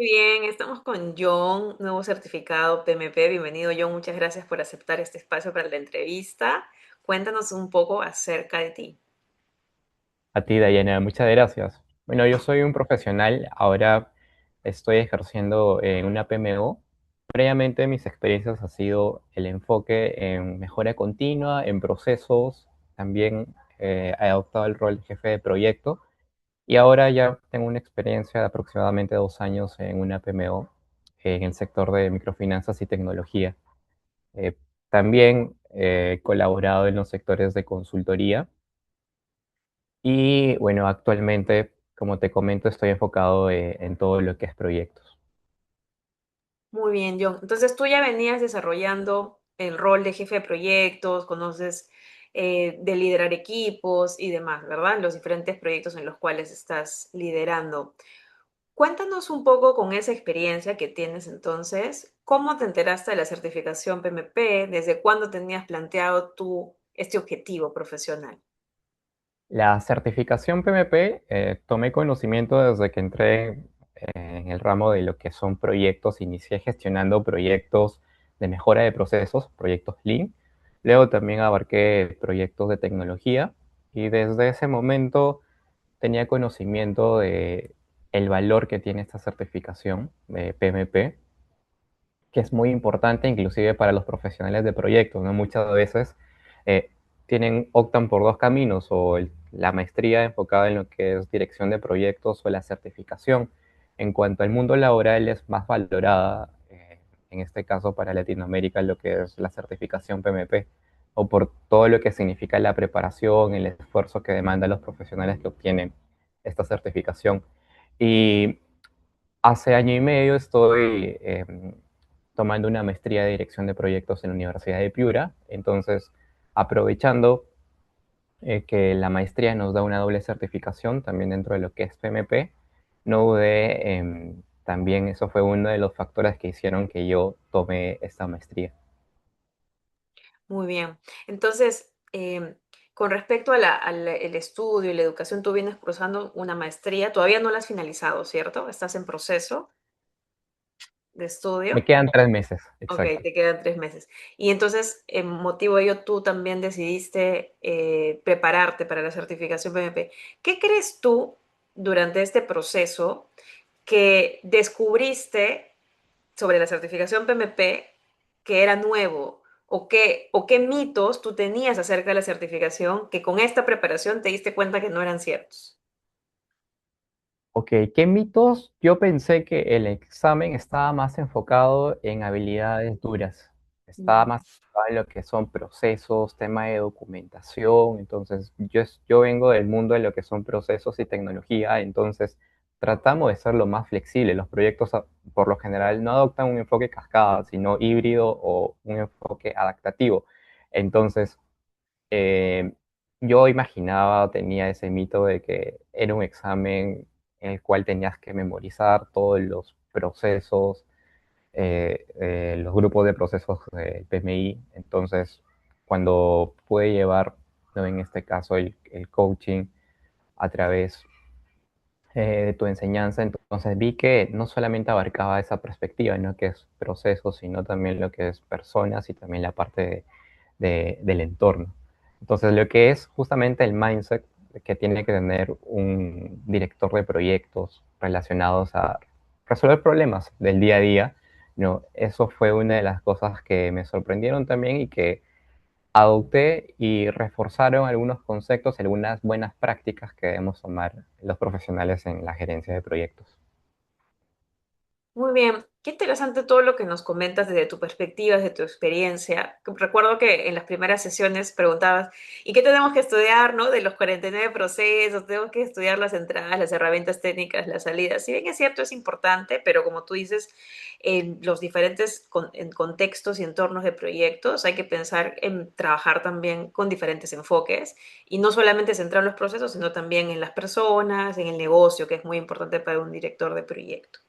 Muy bien, estamos con John, nuevo certificado PMP. Bienvenido, John. Muchas gracias por aceptar este espacio para la entrevista. Cuéntanos un poco acerca de ti. A ti, Dayana, muchas gracias. Bueno, yo soy un profesional, ahora estoy ejerciendo en una PMO. Previamente mis experiencias ha sido el enfoque en mejora continua, en procesos, también he adoptado el rol de jefe de proyecto y ahora ya tengo una experiencia de aproximadamente 2 años en una PMO en el sector de microfinanzas y tecnología. Eh, También he colaborado en los sectores de consultoría y bueno, actualmente, como te comento, estoy enfocado en todo lo que es proyectos. Muy bien, John. Entonces tú ya venías desarrollando el rol de jefe de proyectos, conoces de liderar equipos y demás, ¿verdad? Los diferentes proyectos en los cuales estás liderando. Cuéntanos un poco con esa experiencia que tienes entonces, ¿cómo te enteraste de la certificación PMP? ¿Desde cuándo tenías planteado tú este objetivo profesional? La certificación PMP, tomé conocimiento desde que entré en el ramo de lo que son proyectos. Inicié gestionando proyectos de mejora de procesos, proyectos Lean. Luego también abarqué proyectos de tecnología y desde ese momento tenía conocimiento de el valor que tiene esta certificación de PMP, que es muy importante inclusive para los profesionales de proyectos, ¿no? Muchas veces eh, optan por dos caminos, o la maestría enfocada en lo que es dirección de proyectos o la certificación. En cuanto al mundo laboral es más valorada, en este caso para Latinoamérica, lo que es la certificación PMP, o por todo lo que significa la preparación, el esfuerzo que demandan los profesionales que obtienen esta certificación. Y hace año y medio estoy tomando una maestría de dirección de proyectos en la Universidad de Piura. Entonces, aprovechando que la maestría nos da una doble certificación también dentro de lo que es PMP, no dudé, también eso fue uno de los factores que hicieron que yo tome esta maestría. Muy bien. Entonces, con respecto a el estudio y la educación, tú vienes cursando una maestría, todavía no la has finalizado, ¿cierto? Estás en proceso de Me estudio. quedan 3 meses, Ok, exacto. te quedan 3 meses. Y entonces, en motivo de ello, tú también decidiste prepararte para la certificación PMP. ¿Qué crees tú durante este proceso que descubriste sobre la certificación PMP que era nuevo? ¿O qué mitos tú tenías acerca de la certificación que con esta preparación te diste cuenta que no eran ciertos? Ok, ¿qué mitos? Yo pensé que el examen estaba más enfocado en habilidades duras, estaba Mm. más enfocado en lo que son procesos, tema de documentación. Entonces yo vengo del mundo de lo que son procesos y tecnología. Entonces tratamos de ser lo más flexible. Los proyectos por lo general no adoptan un enfoque cascada, sino híbrido o un enfoque adaptativo. Entonces, eh, yo imaginaba, tenía ese mito de que era un examen en el cual tenías que memorizar todos los procesos, los grupos de procesos del PMI. Entonces, cuando pude llevar, ¿no?, en este caso, el coaching a través de tu enseñanza, entonces vi que no solamente abarcaba esa perspectiva, ¿no?, que es procesos, sino también lo que es personas y también la parte del entorno. Entonces, lo que es justamente el mindset que tiene que tener un director de proyectos relacionados a resolver problemas del día a día, ¿no? Eso fue una de las cosas que me sorprendieron también y que adopté y reforzaron algunos conceptos, algunas buenas prácticas que debemos tomar los profesionales en la gerencia de proyectos. Muy bien, qué interesante todo lo que nos comentas desde tu perspectiva, desde tu experiencia. Recuerdo que en las primeras sesiones preguntabas, ¿y qué tenemos que estudiar, no? De los 49 procesos, tenemos que estudiar las entradas, las herramientas técnicas, las salidas. Si bien es cierto, es importante, pero como tú dices, en los diferentes en contextos y entornos de proyectos hay que pensar en trabajar también con diferentes enfoques y no solamente centrar en los procesos, sino también en las personas, en el negocio, que es muy importante para un director de proyecto.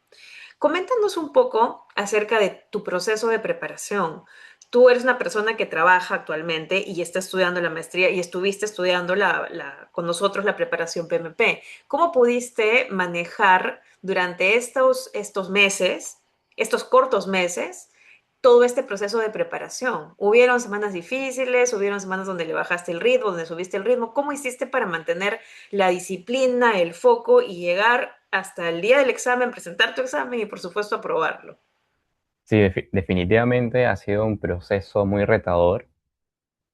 Coméntanos un poco acerca de tu proceso de preparación. Tú eres una persona que trabaja actualmente y está estudiando la maestría y estuviste estudiando con nosotros la preparación PMP. ¿Cómo pudiste manejar durante estos meses, estos cortos meses, todo este proceso de preparación? ¿Hubieron semanas difíciles? ¿Hubieron semanas donde le bajaste el ritmo, donde subiste el ritmo? ¿Cómo hiciste para mantener la disciplina, el foco y llegar hasta el día del examen, presentar tu examen y por supuesto aprobarlo? Sí, definitivamente ha sido un proceso muy retador.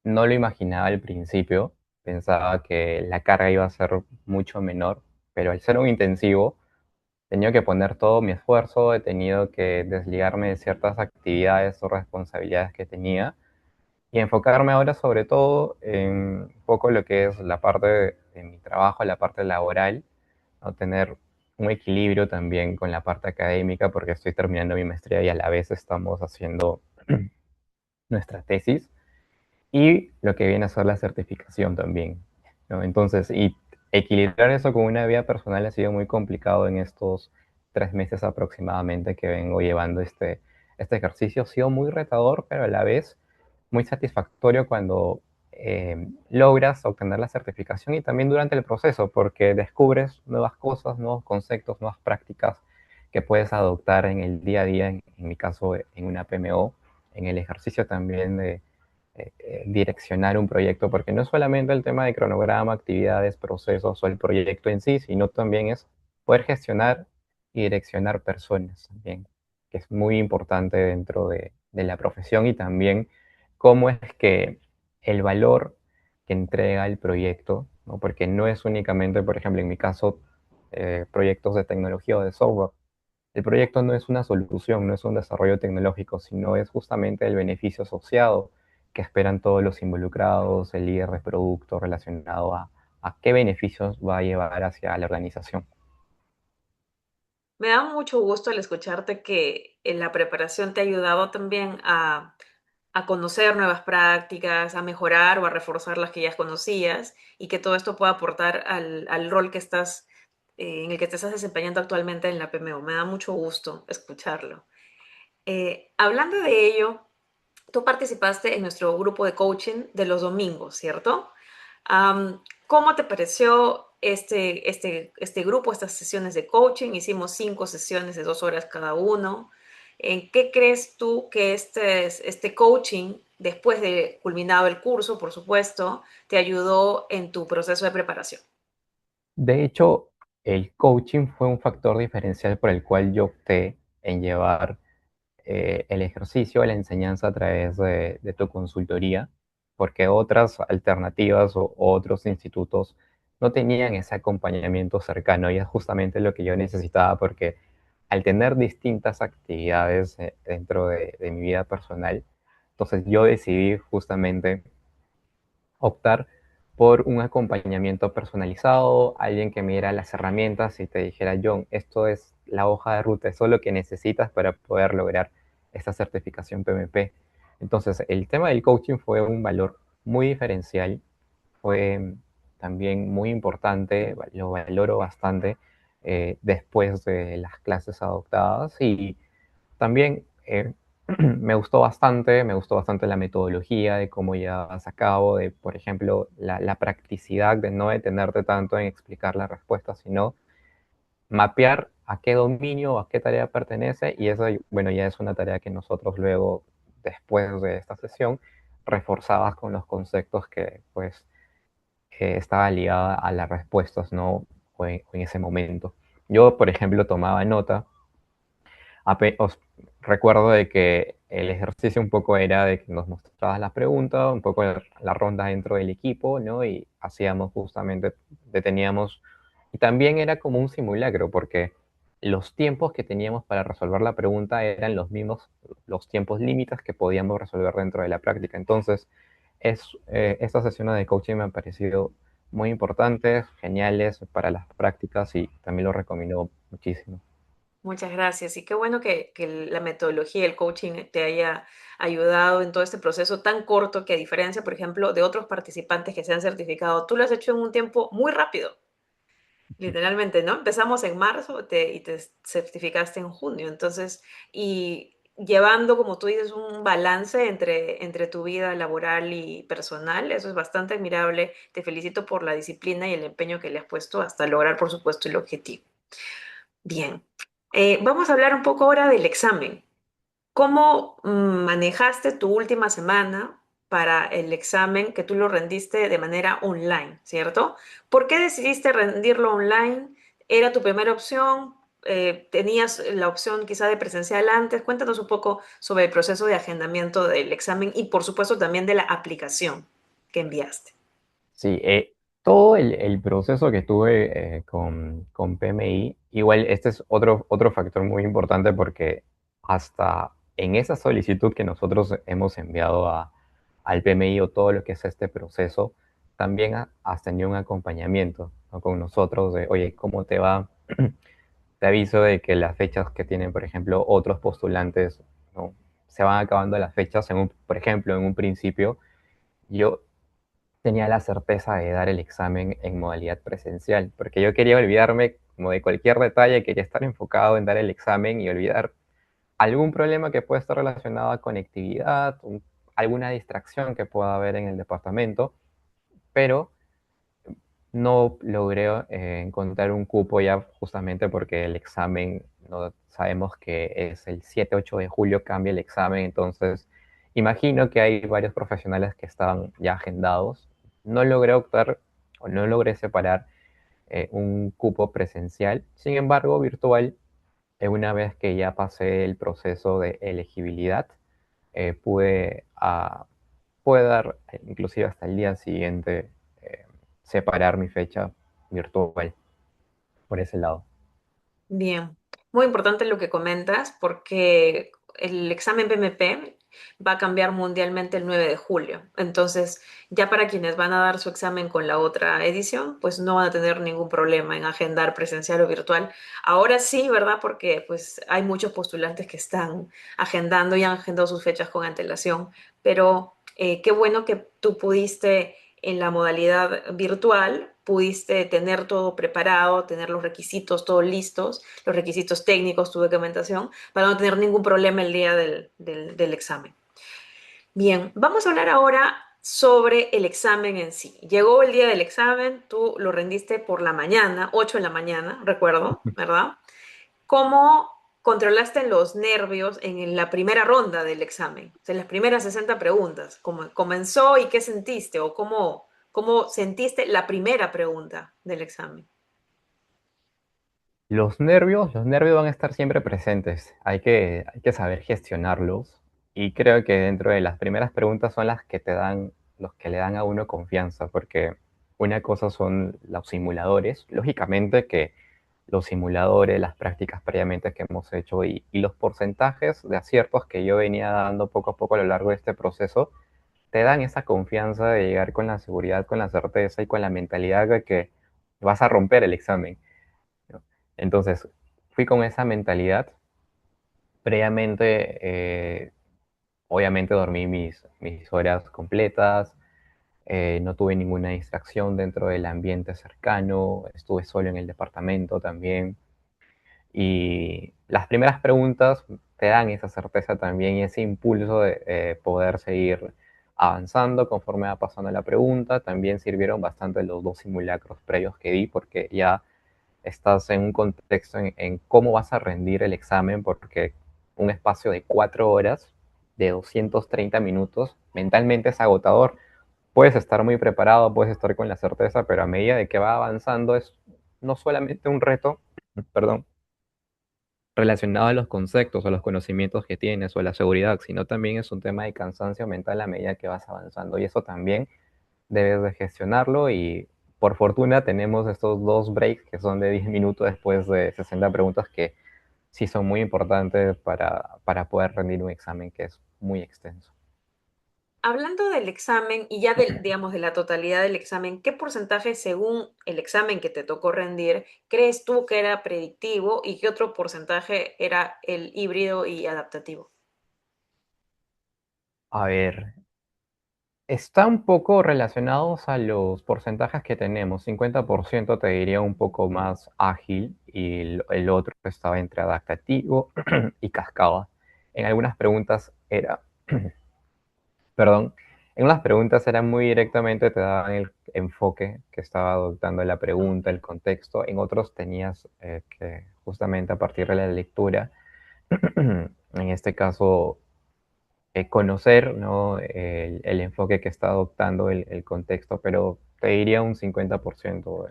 No lo imaginaba al principio, pensaba que la carga iba a ser mucho menor, pero al ser un intensivo, he tenido que poner todo mi esfuerzo, he tenido que desligarme de ciertas actividades o responsabilidades que tenía y enfocarme ahora sobre todo en un poco lo que es la parte de mi trabajo, la parte laboral, ¿no? Tener un equilibrio también con la parte académica porque estoy terminando mi maestría y a la vez estamos haciendo nuestra tesis y lo que viene a ser la certificación también, ¿no? Entonces, y equilibrar eso con una vida personal ha sido muy complicado en estos 3 meses aproximadamente que vengo llevando este ejercicio. Ha sido muy retador, pero a la vez muy satisfactorio cuando logras obtener la certificación y también durante el proceso, porque descubres nuevas cosas, nuevos conceptos, nuevas prácticas que puedes adoptar en el día a día, en mi caso en una PMO, en el ejercicio también de direccionar un proyecto, porque no es solamente el tema de cronograma, actividades, procesos o el proyecto en sí, sino también es poder gestionar y direccionar personas también, que es muy importante dentro de la profesión y también cómo es que el valor que entrega el proyecto, ¿no? Porque no es únicamente, por ejemplo, en mi caso, proyectos de tecnología o de software. El proyecto no es una solución, no es un desarrollo tecnológico, sino es justamente el beneficio asociado que esperan todos los involucrados, el líder de producto relacionado a qué beneficios va a llevar hacia la organización. Me da mucho gusto al escucharte que en la preparación te ha ayudado también a conocer nuevas prácticas, a mejorar o a reforzar las que ya conocías y que todo esto pueda aportar al rol que estás, en el que te estás desempeñando actualmente en la PMO. Me da mucho gusto escucharlo. Hablando de ello, tú participaste en nuestro grupo de coaching de los domingos, ¿cierto? ¿Cómo te pareció este grupo, estas sesiones de coaching? Hicimos 5 sesiones de 2 horas cada uno. ¿En qué crees tú que este coaching, después de culminado el curso, por supuesto, te ayudó en tu proceso de preparación? De hecho, el coaching fue un factor diferencial por el cual yo opté en llevar el ejercicio, la enseñanza a través de tu consultoría, porque otras alternativas o otros institutos no tenían ese acompañamiento cercano y es justamente lo que yo necesitaba porque al tener distintas actividades dentro de mi vida personal, entonces yo decidí justamente optar por un acompañamiento personalizado, alguien que me diera las herramientas y te dijera, John, esto es la hoja de ruta, eso es lo que necesitas para poder lograr esta certificación PMP. Entonces, el tema del coaching fue un valor muy diferencial, fue también muy importante, lo valoro bastante después de las clases adoptadas y también me gustó bastante la metodología de cómo llevas a cabo, de, por ejemplo, la practicidad de no detenerte tanto en explicar la respuesta, sino mapear a qué dominio o a qué tarea pertenece y eso, bueno, ya es una tarea que nosotros luego, después de esta sesión, reforzabas con los conceptos que, pues, estaba ligada a las respuestas, ¿no? O en ese momento. Yo, por ejemplo, tomaba nota os recuerdo de que el ejercicio un poco era de que nos mostrabas las preguntas, un poco la ronda dentro del equipo, ¿no? Y hacíamos justamente, deteníamos, y también era como un simulacro, porque los tiempos que teníamos para resolver la pregunta eran los mismos, los tiempos límites que podíamos resolver dentro de la práctica. Entonces, estas sesiones de coaching me han parecido muy importantes, geniales para las prácticas y también lo recomiendo muchísimo. Muchas gracias. Y qué bueno que la metodología y el coaching te haya ayudado en todo este proceso tan corto que a diferencia, por ejemplo, de otros participantes que se han certificado, tú lo has hecho en un tiempo muy rápido, literalmente, ¿no? Empezamos en marzo y te certificaste en junio. Entonces, y llevando, como tú dices, un balance entre tu vida laboral y personal, eso es bastante admirable. Te felicito por la disciplina y el empeño que le has puesto hasta lograr, por supuesto, el objetivo. Bien. Vamos a hablar un poco ahora del examen. ¿Cómo manejaste tu última semana para el examen que tú lo rendiste de manera online, ¿cierto? ¿Por qué decidiste rendirlo online? ¿Era tu primera opción? ¿Tenías la opción quizá de presencial antes? Cuéntanos un poco sobre el proceso de agendamiento del examen y por supuesto también de la aplicación que enviaste. Sí, todo el proceso que tuve con PMI, igual este es otro factor muy importante porque hasta en esa solicitud que nosotros hemos enviado al PMI o todo lo que es este proceso, también has tenido un acompañamiento, ¿no? Con nosotros de, oye, ¿cómo te va? Te aviso de que las fechas que tienen, por ejemplo, otros postulantes, ¿no? Se van acabando las fechas, por ejemplo, en un principio. Yo tenía la certeza de dar el examen en modalidad presencial, porque yo quería olvidarme como de cualquier detalle, quería estar enfocado en dar el examen y olvidar algún problema que pueda estar relacionado a conectividad, alguna distracción que pueda haber en el departamento, pero no logré encontrar un cupo ya justamente porque el examen, no sabemos que es el 7-8 de julio cambia el examen, entonces imagino que hay varios profesionales que estaban ya agendados. No logré optar o no logré separar un cupo presencial, sin embargo, virtual, una vez que ya pasé el proceso de elegibilidad, pude puede dar inclusive hasta el día siguiente separar mi fecha virtual por ese lado. Bien, muy importante lo que comentas porque el examen PMP va a cambiar mundialmente el 9 de julio. Entonces, ya para quienes van a dar su examen con la otra edición, pues no van a tener ningún problema en agendar presencial o virtual. Ahora sí, ¿verdad? Porque pues hay muchos postulantes que están agendando y han agendado sus fechas con antelación, pero qué bueno que tú pudiste en la modalidad virtual, pudiste tener todo preparado, tener los requisitos todos listos, los requisitos técnicos, tu documentación, para no tener ningún problema el día del examen. Bien, vamos a hablar ahora sobre el examen en sí. Llegó el día del examen, tú lo rendiste por la mañana, 8 de la mañana, recuerdo, ¿verdad? ¿Cómo controlaste los nervios en la primera ronda del examen? O sea, en las primeras 60 preguntas. ¿Cómo comenzó y qué sentiste? ¿O cómo sentiste la primera pregunta del examen? Los nervios van a estar siempre presentes. Hay que saber gestionarlos. Y creo que dentro de las primeras preguntas son las que te dan, los que le dan a uno confianza, porque una cosa son los simuladores. Lógicamente que los simuladores, las prácticas previamente que hemos hecho y los porcentajes de aciertos que yo venía dando poco a poco a lo largo de este proceso, te dan esa confianza de llegar con la seguridad, con la certeza y con la mentalidad de que vas a romper el examen, ¿no? Entonces, fui con esa mentalidad. Previamente, obviamente dormí mis horas completas, no tuve ninguna distracción dentro del ambiente cercano, estuve solo en el departamento también. Y las primeras preguntas te dan esa certeza también y ese impulso de poder seguir avanzando conforme va pasando la pregunta. También sirvieron bastante los dos simulacros previos que di porque ya estás en un contexto en cómo vas a rendir el examen porque un espacio de 4 horas, de 230 minutos, mentalmente es agotador. Puedes estar muy preparado, puedes estar con la certeza, pero a medida de que va avanzando es no solamente un reto, perdón, relacionado a los conceptos o los conocimientos que tienes o a la seguridad, sino también es un tema de cansancio mental a medida que vas avanzando y eso también debes de gestionarlo y por fortuna tenemos estos dos breaks que son de 10 minutos después de 60 preguntas que sí son muy importantes para poder rendir un examen que es muy extenso. Hablando del examen y ya digamos, de la totalidad del examen, ¿qué porcentaje según el examen que te tocó rendir crees tú que era predictivo y qué otro porcentaje era el híbrido y adaptativo? A ver, está un poco relacionados a los porcentajes que tenemos. 50% te diría un poco más ágil y el otro estaba entre adaptativo y cascada. En algunas preguntas era, perdón, En las preguntas eran muy directamente, te daban el enfoque que estaba adoptando la Mm. pregunta, el contexto. En otros tenías que justamente a partir de la lectura, en este caso, conocer, ¿no? El enfoque que está adoptando el contexto, pero te diría un 50%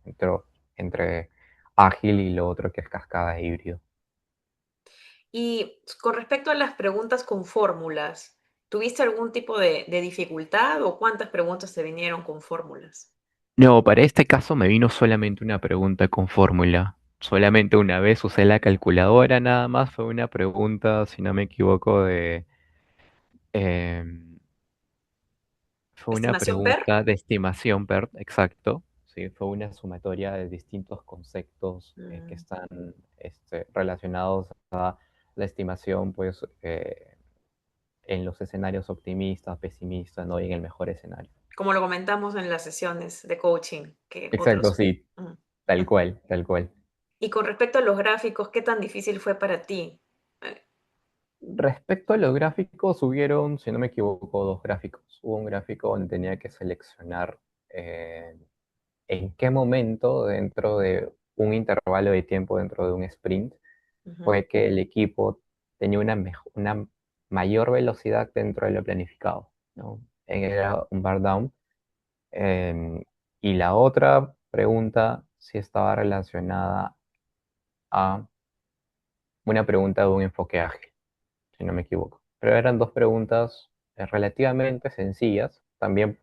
entre, entre ágil y lo otro que es cascada e híbrido. Y con respecto a las preguntas con fórmulas, ¿tuviste algún tipo de dificultad o cuántas preguntas te vinieron con fórmulas? No, para este caso me vino solamente una pregunta con fórmula. Solamente una vez usé la calculadora, nada más fue una pregunta, si no me equivoco, em, fue una ¿Estimación PER? pregunta de estimación PERT, exacto. Sí, fue una sumatoria de distintos conceptos que Mm. están relacionados a la estimación, pues, en los escenarios optimistas, pesimistas, ¿no? Y en el mejor escenario. Como lo comentamos en las sesiones de coaching que Exacto, otros. sí, Mm. tal cual, tal cual. Y con respecto a los gráficos, ¿qué tan difícil fue para ti? Eh, Respecto a los gráficos, hubieron, si no me equivoco, dos gráficos. Hubo un gráfico donde tenía que seleccionar eh, en qué momento dentro de un intervalo de tiempo dentro de un sprint Ujú. fue que el equipo tenía una mayor velocidad dentro de lo planificado, ¿no? Era un bar down. Eh, y la otra pregunta sí estaba relacionada a una pregunta de un enfoque ágil, si no me equivoco. Pero eran dos preguntas relativamente sencillas. También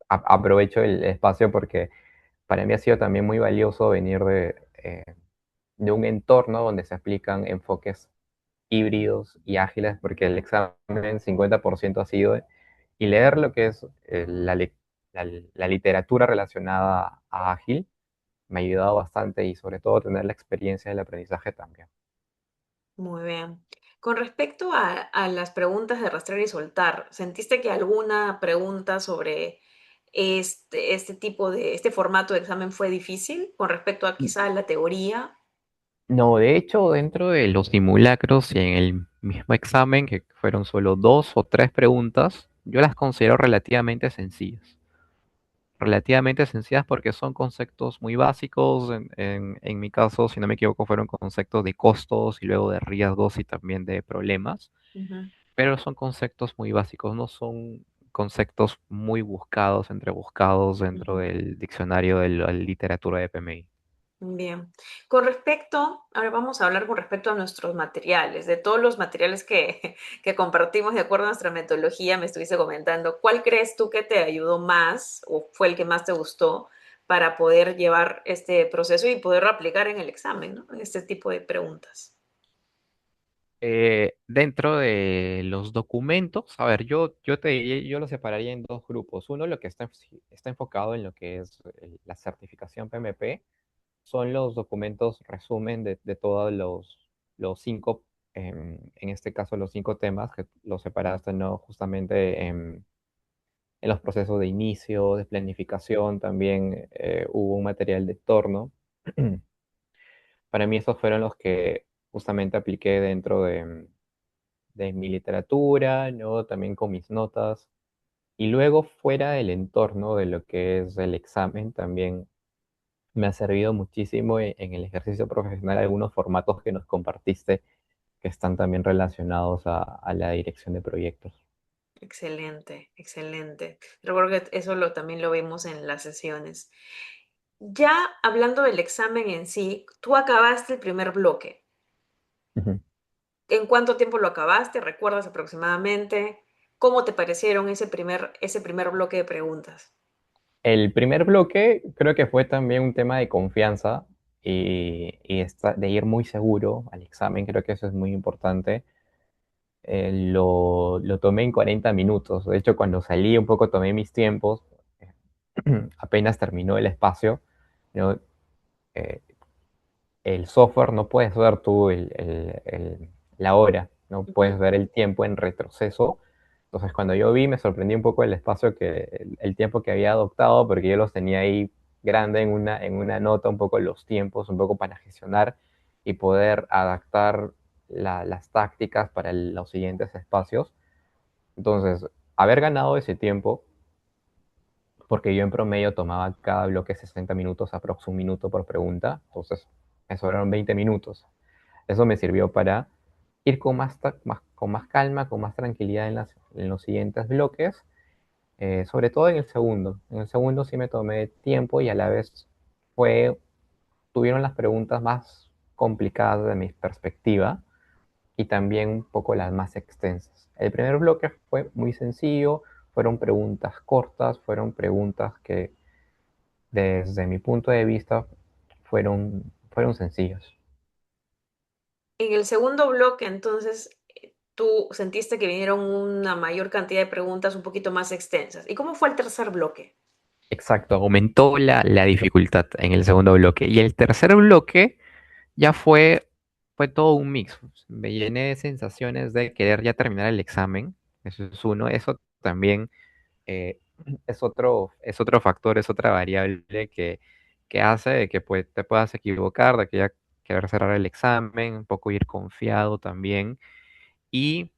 aprovecho el espacio porque para mí ha sido también muy valioso venir de un entorno donde se aplican enfoques híbridos y ágiles, porque el examen 50% ha sido, y leer lo que es la literatura relacionada a ágil me ha ayudado bastante y sobre todo tener la experiencia del aprendizaje también. Muy bien. Con respecto a las preguntas de rastrear y soltar, ¿sentiste que alguna pregunta sobre este tipo de, este formato de examen fue difícil con respecto a quizá la teoría? No, de hecho, dentro de los simulacros y en el mismo examen, que fueron solo dos o tres preguntas, yo las considero relativamente sencillas. Relativamente sencillas porque son conceptos muy básicos. En mi caso, si no me equivoco, fueron conceptos de costos y luego de riesgos y también de problemas, Ujú. pero son conceptos muy básicos, no son conceptos muy buscados, entrebuscados dentro Ujú. del diccionario de la literatura de PMI. Bien. Con respecto, ahora vamos a hablar con respecto a nuestros materiales, de todos los materiales que compartimos de acuerdo a nuestra metodología, me estuviste comentando, ¿cuál crees tú que te ayudó más o fue el que más te gustó para poder llevar este proceso y poderlo aplicar en el examen, ¿no? En este tipo de preguntas. Dentro de los documentos, a ver, yo te diría, yo lo separaría en dos grupos. Uno, lo que está enfocado en lo que es la certificación PMP, son los documentos resumen de todos los cinco, en este caso los cinco temas que los separaste, ¿no? Justamente en los procesos de inicio, de planificación, también hubo un material de entorno. Para mí esos fueron los que justamente apliqué dentro de mi literatura, ¿no? También con mis notas. Y luego fuera del entorno de lo que es el examen, también me ha servido muchísimo en el ejercicio profesional algunos formatos que nos compartiste que están también relacionados a la dirección de proyectos. Excelente, excelente. Recuerdo que eso también lo vimos en las sesiones. Ya hablando del examen en sí, tú acabaste el primer bloque. Ujú. ¿En cuánto tiempo lo acabaste? ¿Recuerdas aproximadamente? ¿Cómo te parecieron ese primer bloque de preguntas? El primer bloque creo que fue también un tema de confianza de ir muy seguro al examen, creo que eso es muy importante. Lo tomé en 40 minutos, de hecho cuando salí un poco tomé mis tiempos, apenas terminó el espacio, ¿no? Eh, el software no puedes ver tú la hora, no puedes Ujú. ver el tiempo en retroceso. Entonces, cuando yo vi, me sorprendí un poco el espacio el tiempo que había adoptado, porque yo los tenía ahí grande en una nota, un poco los tiempos, un poco para gestionar y poder adaptar las tácticas para los siguientes espacios. Entonces, haber ganado ese tiempo, porque yo en promedio tomaba cada bloque 60 minutos, aprox un minuto por pregunta, entonces eso eran 20 minutos. Eso me sirvió para ir con más calma, con más tranquilidad en los siguientes bloques, sobre todo en el segundo. En el segundo sí me tomé tiempo y a la vez fue, tuvieron las preguntas más complicadas de mi perspectiva y también un poco las más extensas. El primer bloque fue muy sencillo, fueron preguntas cortas, fueron preguntas que desde mi punto de vista fueron sencillas. En el segundo bloque, entonces, tú sentiste que vinieron una mayor cantidad de preguntas un poquito más extensas. ¿Y cómo fue el tercer bloque? Exacto, aumentó la dificultad en el segundo bloque. Y el tercer bloque ya fue todo un mix. Me llené de sensaciones de querer ya terminar el examen. Eso es uno. Eso también eh, es otro factor, es otra variable que hace de que pues, te puedas equivocar, de que ya querer cerrar el examen, un poco ir confiado también. Y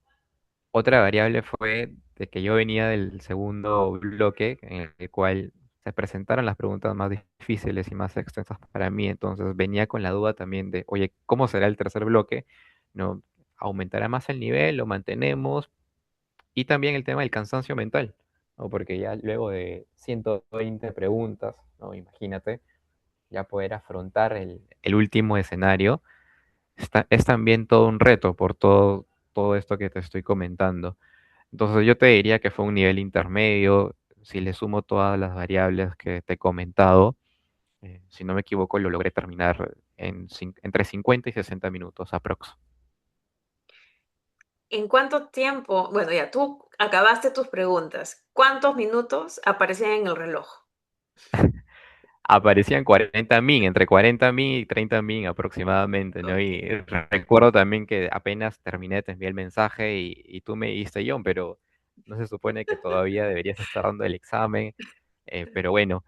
otra variable fue de que yo venía del segundo bloque, en el cual se presentaron las preguntas más difíciles y más extensas para mí, entonces venía con la duda también de, oye, ¿cómo será el tercer bloque? ¿No? ¿Aumentará más el nivel? ¿Lo mantenemos? Y también el tema del cansancio mental, ¿no? Porque ya luego de 120 preguntas, ¿no? Imagínate, ya poder afrontar el último escenario, es también todo un reto por todo esto que te estoy comentando. Entonces yo te diría que fue un nivel intermedio, si le sumo todas las variables que te he comentado, si no me equivoco, lo logré terminar entre 50 y 60 minutos aprox. ¿En cuánto tiempo? Bueno, ya tú acabaste tus preguntas. ¿Cuántos minutos aparecían en el reloj? Aparecían 40.000, entre 40.000 y 30.000 aproximadamente, ¿no? Ok. Y recuerdo también que apenas terminé, te envié el mensaje y tú me dijiste, John, pero no se supone que todavía deberías estar dando el examen, pero bueno.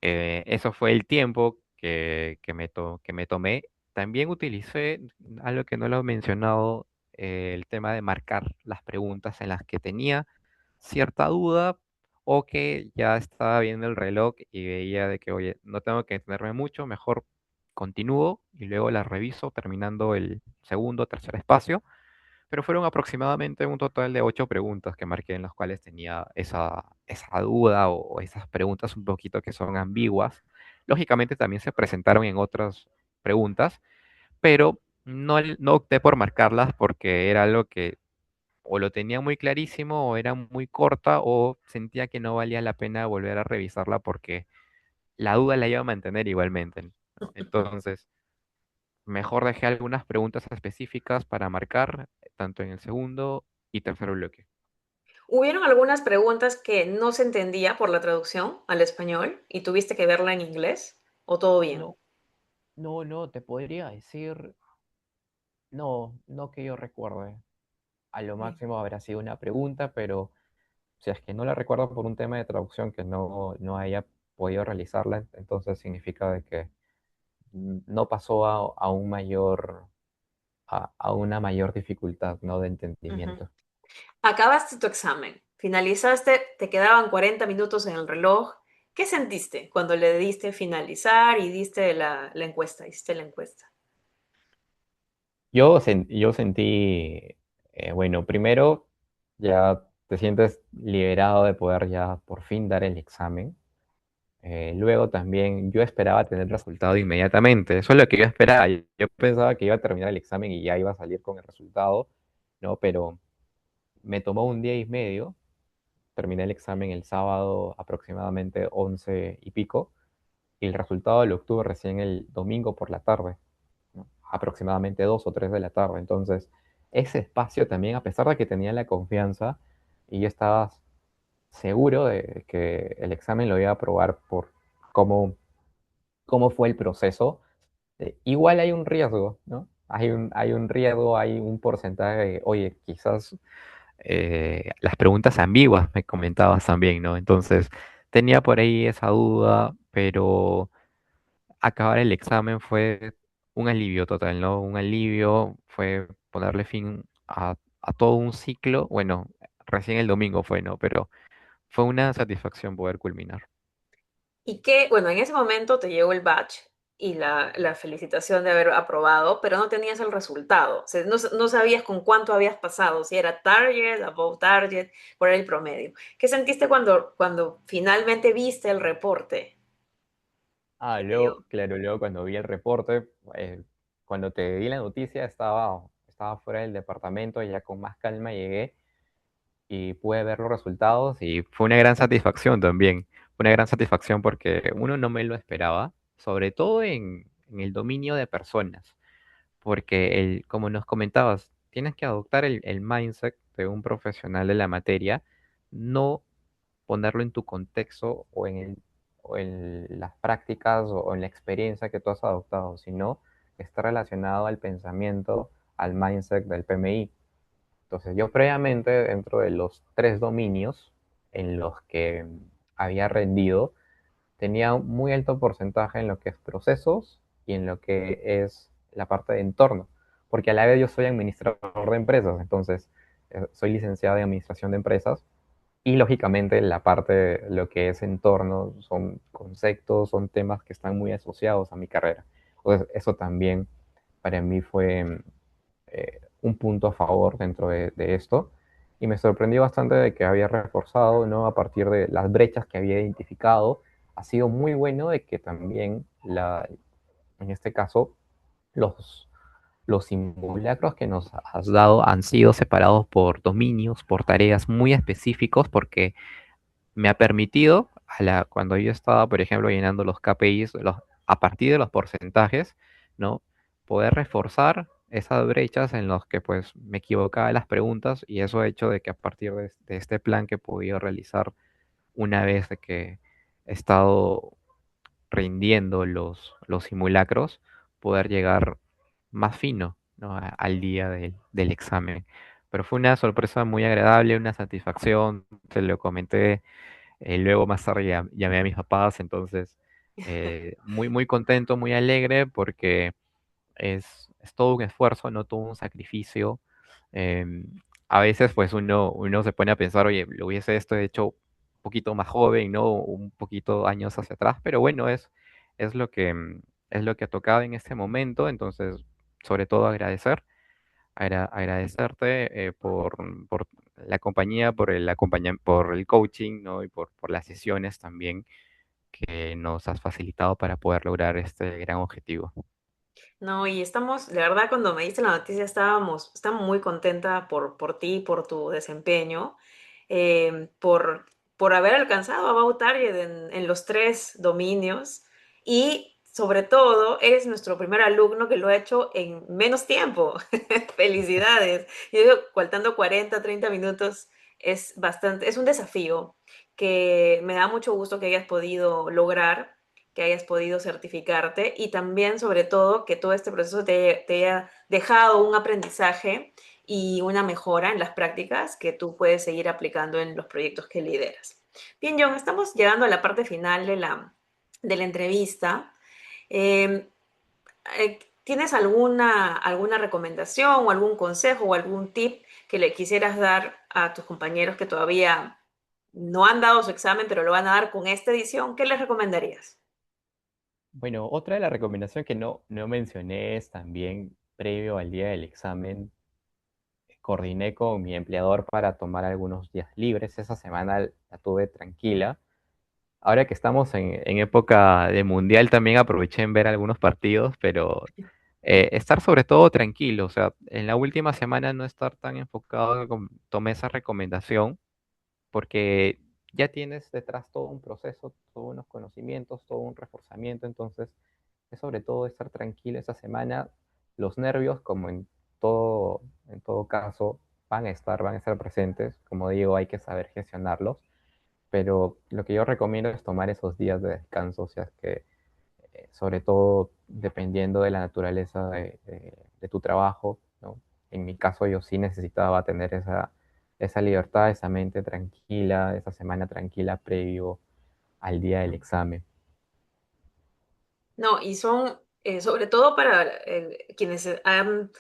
Eso fue el tiempo que me tomé. También utilicé algo que no lo he mencionado, el tema de marcar las preguntas en las que tenía cierta duda o que ya estaba viendo el reloj y veía de que, oye, no tengo que detenerme mucho, mejor continúo y luego las reviso terminando el segundo o tercer espacio, pero fueron aproximadamente un total de 8 preguntas que marqué en las cuales tenía esa duda o esas preguntas un poquito que son ambiguas. Lógicamente también se presentaron en otras preguntas, pero no opté por marcarlas porque era algo que o lo tenía muy clarísimo o era muy corta o sentía que no valía la pena volver a revisarla porque la duda la iba a mantener igualmente, ¿no? Entonces, mejor dejé algunas preguntas específicas para marcar, tanto en el segundo y tercer bloque. ¿Hubieron algunas preguntas que no se entendía por la traducción al español y tuviste que verla en inglés? ¿O todo bien? No, no, te podría decir, no que yo recuerde. A lo Bien. máximo habrá sido una pregunta, pero si es que no la recuerdo por un tema de traducción que no haya podido realizarla, entonces significa de que no pasó a un mayor, a una mayor dificultad, ¿no? De Ujú. entendimiento. Acabaste tu examen, finalizaste, te quedaban 40 minutos en el reloj. ¿Qué sentiste cuando le diste finalizar y diste la encuesta, hiciste la encuesta? Yo sentí, bueno, primero ya te sientes liberado de poder ya por fin dar el examen. Luego también yo esperaba tener el resultado inmediatamente. Eso es lo que yo esperaba. Yo pensaba que iba a terminar el examen y ya iba a salir con el resultado, ¿no? Pero me tomó un día y medio. Terminé el examen el sábado aproximadamente 11 y pico y el resultado lo obtuve recién el domingo por la tarde, ¿no? Aproximadamente 2 o 3 de la tarde. Entonces, ese espacio también, a pesar de que tenía la confianza y yo estaba seguro de que el examen lo iba a aprobar por cómo, cómo fue el proceso, igual hay un riesgo, ¿no? Hay un riesgo, hay un porcentaje de, oye, quizás las preguntas ambiguas me comentabas también, ¿no? Entonces, tenía por ahí esa duda, pero acabar el examen fue un alivio total, ¿no? Un alivio fue ponerle fin a todo un ciclo. Bueno, recién el domingo fue, ¿no? Pero fue una satisfacción poder culminar. Y que, bueno, en ese momento te llegó el batch y la felicitación de haber aprobado, pero no tenías el resultado. O sea, no sabías con cuánto habías pasado, si era target, above target, por el promedio. ¿Qué sentiste cuando finalmente viste el reporte Ah, que te luego, llegó? claro, luego cuando vi el reporte, cuando te di la noticia estaba fuera del departamento, ya con más calma llegué y pude ver los resultados y fue una gran satisfacción también. Fue una gran satisfacción porque uno no me lo esperaba, sobre todo en el dominio de personas, porque como nos comentabas, tienes que adoptar el mindset de un profesional de la materia, no ponerlo en tu contexto o en las prácticas o en la experiencia que tú has adoptado, sino que está relacionado al pensamiento, al mindset del PMI. Entonces, yo previamente, dentro de los tres dominios en los que había rendido, tenía un muy alto porcentaje en lo que es procesos y en lo que es la parte de entorno, porque a la vez yo soy administrador de empresas, entonces soy licenciado en administración de empresas y lógicamente la parte de lo que es entorno son conceptos, son temas que están muy asociados a mi carrera. Entonces, eso también para mí fue un punto a favor dentro de esto. Y me sorprendió bastante de que había reforzado, ¿no? A partir de las brechas que había identificado. Ha sido muy bueno de que también, en este caso, los, los simulacros que nos has dado han sido separados por dominios, por tareas muy específicos, porque me ha permitido, cuando yo estaba, por ejemplo, llenando los KPIs, a partir de los porcentajes, ¿no? Poder reforzar esas brechas en las que pues me equivocaba en las preguntas y eso ha hecho de que a partir de este plan que he podido realizar una vez de que he estado rindiendo los simulacros, poder llegar más fino, ¿no? Al día del examen. Pero fue una sorpresa muy agradable, una satisfacción, te lo comenté luego más tarde llamé a mis papás, entonces muy, muy contento, muy alegre porque es todo un esfuerzo, no todo un sacrificio. Em, a veces pues uno se pone a pensar, oye, lo hubiese esto hecho un poquito más joven, ¿no? Un poquito años hacia atrás, pero bueno, es lo que, es lo que ha tocado en este momento, entonces sobre todo agradecerte por la compañía, por el coaching, ¿no? Y por las sesiones también que nos has facilitado para poder lograr este gran objetivo. No, y estamos, de verdad, cuando me diste la noticia estamos muy contenta por ti, por tu desempeño, por haber alcanzado About Target en los tres dominios y sobre todo eres nuestro primer alumno que lo ha hecho en menos tiempo. Felicidades. Yo digo, faltando 40, 30 minutos es bastante, es un desafío que me da mucho gusto que hayas podido lograr, que hayas podido certificarte y también, sobre todo, que todo este proceso te haya dejado un aprendizaje y una mejora en las prácticas que tú puedes seguir aplicando en los proyectos que lideras. Bien, John, estamos llegando a la parte final de la entrevista. Eh, ¿Tienes alguna recomendación o algún consejo o algún tip que le quisieras dar a tus compañeros que todavía no han dado su examen, pero lo van a dar con esta edición? ¿Qué les recomendarías? Bueno, otra de las recomendaciones que no mencioné es también previo al día del examen, coordiné con mi empleador para tomar algunos días libres. Esa semana la tuve tranquila. Ahora que estamos en época de mundial, también aproveché en ver algunos partidos, pero estar sobre todo tranquilo, o sea, en la última semana no estar tan enfocado, tomé esa recomendación, porque ya tienes detrás todo un proceso, todos unos conocimientos, todo un reforzamiento, entonces es sobre todo estar tranquilo esa semana. Los nervios, como en todo caso, van a estar presentes, como digo, hay que saber gestionarlos, pero lo que yo recomiendo es tomar esos días de descanso, o sea, que sobre todo dependiendo de la naturaleza de tu trabajo, ¿no? En mi caso yo sí necesitaba tener esa libertad, esa mente tranquila, esa semana tranquila previo al día del examen. No, y son, sobre todo para quienes han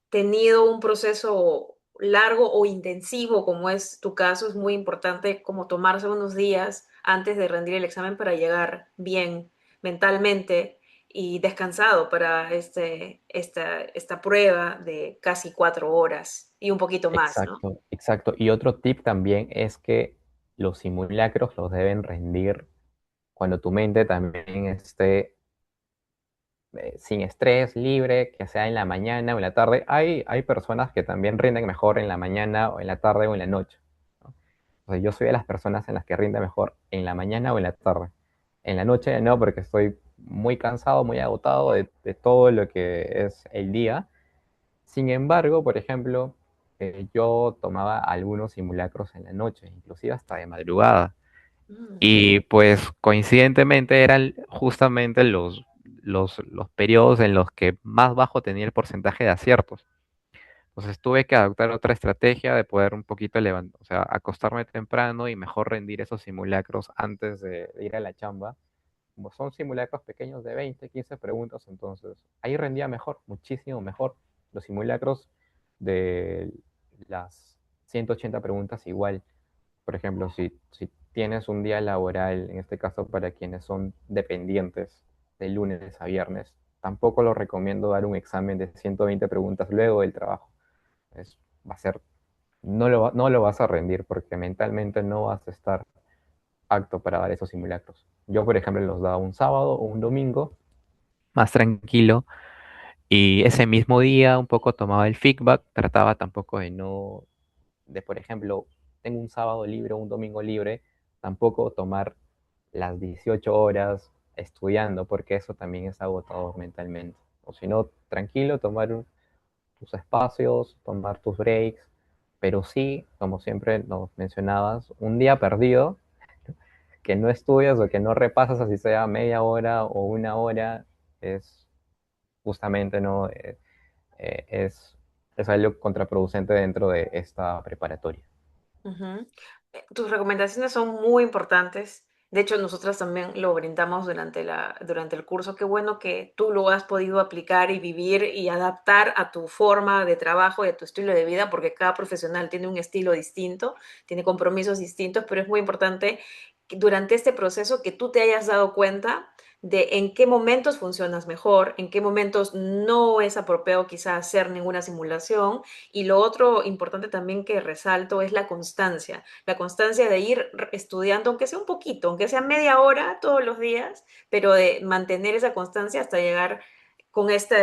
tenido un proceso largo o intensivo, como es tu caso, es muy importante como tomarse unos días antes de rendir el examen para llegar bien mentalmente y descansado para esta prueba de casi 4 horas y un poquito más, ¿no? Exacto, exacto. Y otro tip también es que los simulacros los deben rendir cuando tu mente también esté sin estrés, libre, que sea en la mañana o en la tarde. Hay personas que también rinden mejor en la mañana o en la tarde o en la noche, ¿no? O sea, yo soy de las personas en las que rinde mejor en la mañana o en la tarde. En la noche no, porque estoy muy cansado, muy agotado de todo lo que es el día. Sin embargo, por ejemplo, yo tomaba algunos simulacros en la noche, inclusive hasta de madrugada. Mm. Y pues coincidentemente eran justamente los periodos en los que más bajo tenía el porcentaje de aciertos. Entonces tuve que adoptar otra estrategia de poder un poquito levantar, o sea, acostarme temprano y mejor rendir esos simulacros antes de ir a la chamba. Como son simulacros pequeños de 20, 15 preguntas, entonces ahí rendía mejor, muchísimo mejor. Los simulacros de las 180 preguntas igual. Por ejemplo, si tienes un día laboral, en este caso para quienes son dependientes de lunes a viernes, tampoco lo recomiendo dar un examen de 120 preguntas luego del trabajo. Va a ser, no lo vas a rendir porque mentalmente no vas a estar apto para dar esos simulacros. Yo, por ejemplo, los daba un sábado o un domingo, más tranquilo, y ese mismo día un poco tomaba el feedback, trataba tampoco de no, de por ejemplo, tengo un sábado libre o un domingo libre, tampoco tomar las 18 horas estudiando, porque eso también es agotador mentalmente. O si no, tranquilo, tomar tus espacios, tomar tus breaks, pero sí, como siempre nos mencionabas, un día perdido, que no estudias o que no repasas así sea media hora o una hora, es justamente no es, es algo contraproducente dentro de esta preparatoria. Ujú. Tus recomendaciones son muy importantes. De hecho, nosotras también lo brindamos durante el curso. Qué bueno que tú lo has podido aplicar y vivir y adaptar a tu forma de trabajo y a tu estilo de vida, porque cada profesional tiene un estilo distinto, tiene compromisos distintos, pero es muy importante que durante este proceso que tú te hayas dado cuenta de en qué momentos funcionas mejor, en qué momentos no es apropiado quizá hacer ninguna simulación. Y lo otro importante también que resalto es la constancia de ir estudiando, aunque sea un poquito, aunque sea media hora todos los días, pero de mantener esa constancia hasta llegar con esta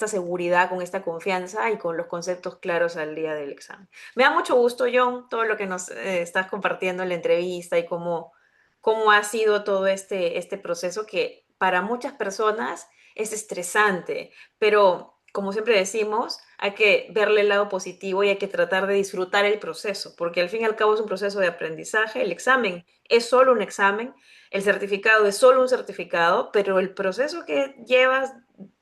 seguridad, con esta confianza y con los conceptos claros al día del examen. Me da mucho gusto, John, todo lo que nos estás compartiendo en la entrevista y cómo ha sido todo este proceso que para muchas personas es estresante, pero como siempre decimos, hay que verle el lado positivo y hay que tratar de disfrutar el proceso, porque al fin y al cabo es un proceso de aprendizaje. El examen es solo un examen, el certificado es solo un certificado, pero el proceso que llevas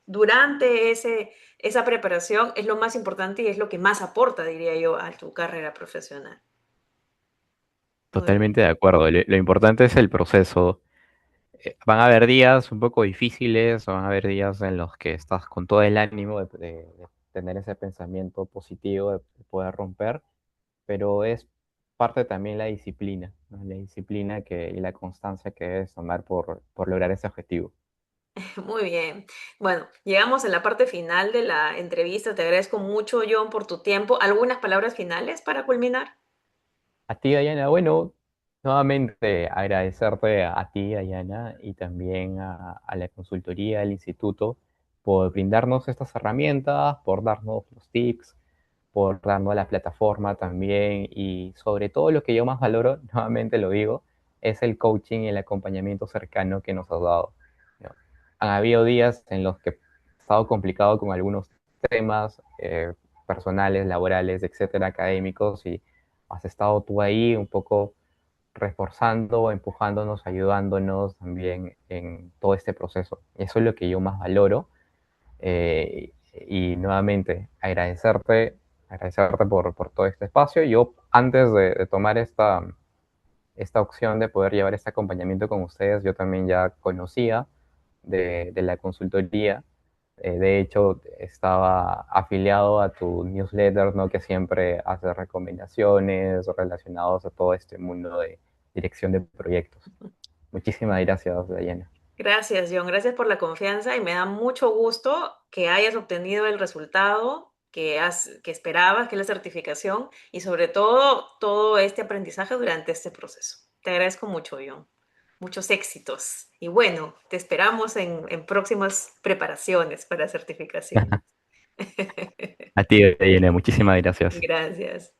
durante esa preparación es lo más importante y es lo que más aporta, diría yo, a tu carrera profesional. Muy bien. Totalmente de acuerdo. Lo importante es el proceso. Van a haber días un poco difíciles, van a haber días en los que estás con todo el ánimo de tener ese pensamiento positivo, de poder romper, pero es parte también la disciplina, ¿no? La disciplina y la constancia que debes tomar por lograr ese objetivo. Muy bien. Bueno, llegamos a la parte final de la entrevista. Te agradezco mucho, John, por tu tiempo. ¿Algunas palabras finales para culminar? A ti, Dayana, bueno, nuevamente agradecerte a ti, Dayana, y también a la consultoría, al instituto, por brindarnos estas herramientas, por darnos los tips, por darnos la plataforma también, y sobre todo lo que yo más valoro, nuevamente lo digo, es el coaching y el acompañamiento cercano que nos has dado, ¿no? Han habido días en los que he estado complicado con algunos temas personales, laborales, etcétera, académicos, y has estado tú ahí un poco reforzando, empujándonos, ayudándonos también en todo este proceso. Eso es lo que yo más valoro. Y nuevamente, agradecerte por todo este espacio. Yo, antes de tomar esta opción de poder llevar este acompañamiento con ustedes, yo también ya conocía de la consultoría, De hecho, estaba afiliado a tu newsletter, ¿no? Que siempre hace recomendaciones relacionadas a todo este mundo de dirección de proyectos. Muchísimas gracias, Dayana. Gracias, John. Gracias por la confianza y me da mucho gusto que hayas obtenido el resultado que esperabas, que es la certificación y sobre todo este aprendizaje durante este proceso. Te agradezco mucho, John. Muchos éxitos. Y bueno, te esperamos en próximas preparaciones para certificaciones. A ti, Dayana, muchísimas gracias. Gracias.